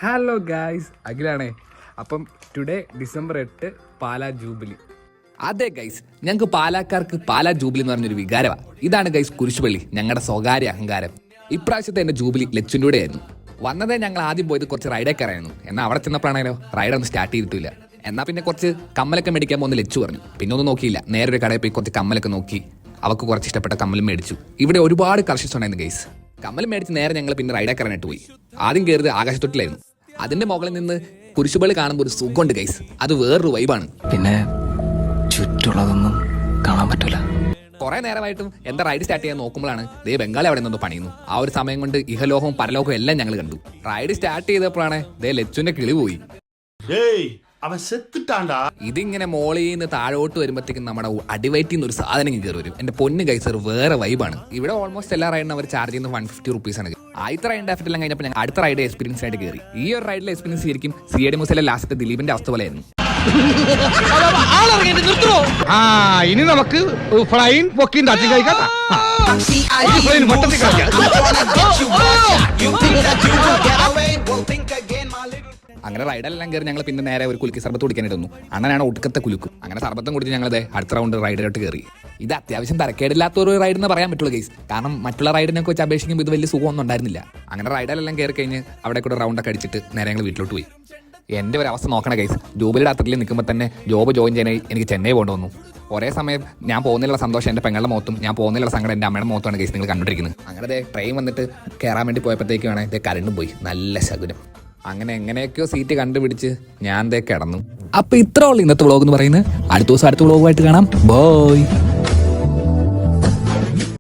Hello guys, അഖിലാണേ. അപ്പം today December 8 Pala jubilee. അതെ ഗൈസ്, ഞങ്ങൾക്ക് പാലാക്കാർക്ക് പാലാ ജൂബിലി എന്ന് പറഞ്ഞൊരു വികാരമാണ്. ഇതാണ് ഗൈസ് കുരിശുപള്ളി, ഞങ്ങളുടെ സ്വകാര്യ അഹങ്കാരം. ഇപ്രാവശ്യത്തെ എൻ്റെ ജൂബിലി ലച്ചിൻ്റെ കൂടെ ആയിരുന്നു. വന്നതേ ഞങ്ങൾ ആദ്യം പോയത് കുറച്ച് റൈഡേക്കാരായിരുന്നു. എന്നാൽ അവിടെ ചെന്നപ്പോഴാണല്ലോ റൈഡൊന്നും സ്റ്റാർട്ട് ചെയ്തിട്ടില്ല. എന്നാൽ പിന്നെ കുറച്ച് കമ്മലൊക്കെ മേടിക്കാൻ പോകുന്ന ലച്ചു പറഞ്ഞു. പിന്നെ ഒന്നും നോക്കിയില്ല, നേരെ ഒരു കടയിൽ പോയി കുറച്ച് കമ്മലൊക്കെ നോക്കി അവർക്ക് കുറച്ച് ഇഷ്ടപ്പെട്ട കമ്മലും മേടിച്ചു. ഇവിടെ ഒരുപാട് കളക്ഷൻസ് ഉണ്ടായിരുന്നു ഗൈസ്. കമ്മലും മേടിച്ച് നേരെ ഞങ്ങൾ പിന്നെ റൈഡേക്കാരനായിട്ട് പോയി. ആദ്യം കയറിയത് ആകാശത്തൊട്ടിലായിരുന്നു. അതിന്റെ മുകളിൽ നിന്ന് കുരിശുപള്ളി കാണുമ്പോൾ ഒരു സുഖമുണ്ട് ഗൈസ്, അത് വേറൊരു വൈബാണ്. പിന്നെ ചുറ്റുള്ളതൊന്നും കാണാൻ പറ്റില്ല. കുറെ നേരമായിട്ടും എന്താ റൈഡ് സ്റ്റാർട്ട് ചെയ്യാൻ നോക്കുമ്പോഴാണ് ദേ ബംഗാളി അവിടെ നിന്നൊന്ന് പണിയുന്നു. ആ ഒരു സമയം കൊണ്ട് ഇഹലോകവും പരലോകവും എല്ലാം ഞങ്ങൾ കണ്ടു. റൈഡ് സ്റ്റാർട്ട് ചെയ്തപ്പോഴാണ് ദേ ലച്ചുവിന്റെ കിളി പോയി. അവൻ സെത്തിട്ടാണ്ടാ. ഇതിങ്ങനെ മോളിൽ നിന്ന് താഴോട്ട് വരുമ്പോഴത്തേക്കും നമ്മുടെ അടിവയറ്റിൽ നിന്ന് ഒരു സാധനം കയറി വരും. എന്റെ പൊന്ന് ഗൈസ്, വേറെ വൈബാണ്. ഇവിടെ ഓൾമോസ്റ്റ് എല്ലാ റൈഡിനും അവർ ചാർജ് ചെയ്യുന്നത് 150 റുപ്പീസാണ്. ആദ്യത്തെ റൈഡിന്റെ എഫക്റ്റ് എല്ലാം കഴിഞ്ഞപ്പോൾ ഞങ്ങൾ അടുത്ത റൈഡ് എക്സ്പീരിയൻസ് ആയിട്ട് കയറി. ഈ ഒരു റൈഡിലെ എക്സ്പീരിയൻസ് ശരിക്കും CID മൂസയിലെ ലാസ്റ്റ് ദിലീപിന്റെ അവസ്ഥ പോലെയായിരുന്നു. ഇനി നമുക്ക് ഫ്ലൈൻ പൊക്കി കഴിക്കാം. അങ്ങനെ റൈഡെല്ലാം കയറി ഞങ്ങൾ പിന്നെ നേരെ ഒരു കുലുക്കി സർബത്ത് കുടിക്കാനിരുന്നു. അണ്ണനാണ് ഒടുക്കത്തെ കുലുക്കും. അങ്ങനെ സർബത്തും കുടിച്ച് ഞങ്ങളത് അടുത്ത റൗണ്ട് റൈഡിലോട്ട് കയറി. ഇത് അത്യാവശ്യം തരക്കേടില്ലാത്ത ഒരു റൈഡ് എന്ന് പറയാൻ പറ്റുള്ളൂ ഗൈസ്. കാരണം മറ്റുള്ള റൈഡിനൊക്കെ വെച്ച് അപേക്ഷിക്കുമ്പോൾ ഇത് വലിയ സുഖമൊന്നും ഉണ്ടായിരുന്നില്ല. അങ്ങനെ റൈഡിലെല്ലാം കയറി കഴിഞ്ഞ് അവിടെ കൂടെ റൗണ്ടൊക്കെ അടിച്ചിട്ട് നേരെ ഞങ്ങൾ വീട്ടിലോട്ട് പോയി. എൻ്റെ ഒരു അവസ്ഥ നോക്കണ ഗൈസ്, ജോബിയുടെ അത്രയിൽ നിൽക്കുമ്പോൾ തന്നെ ജോബ് ജോയിൻ ചെയ്യാനായി എനിക്ക് ചെന്നൈ പോകേണ്ടി വന്നു. ഒരേ സമയം ഞാൻ പോകുന്നതിലുള്ള സന്തോഷം എൻ്റെ പെങ്ങളുടെ മുഖത്തും ഞാൻ പോകുന്നതിലുള്ള സങ്കടം എൻ്റെ അമ്മയുടെ മുഖത്താണ് ഗൈസ് നിങ്ങൾ കണ്ടുപിടിക്കുന്നത്. അങ്ങനെ ട്രെയിൻ വന്നിട്ട് കയറാൻ വേണ്ടി പോയപ്പോഴത്തേക്കാണ് ഇത് കരണ്ടും പോയി. നല്ല ശകുനം. അങ്ങനെ എങ്ങനെയൊക്കെയോ സീറ്റ് കണ്ടുപിടിച്ച് ഞാൻ കിടന്നു. അപ്പൊ ഇത്ര ഉള്ളു ഇന്നത്തെ വ്ളോഗ് എന്ന് പറയുന്നത്. അടുത്ത ദിവസം അടുത്ത വ്ളോഗുമായിട്ട് കാണാം. ബൈ.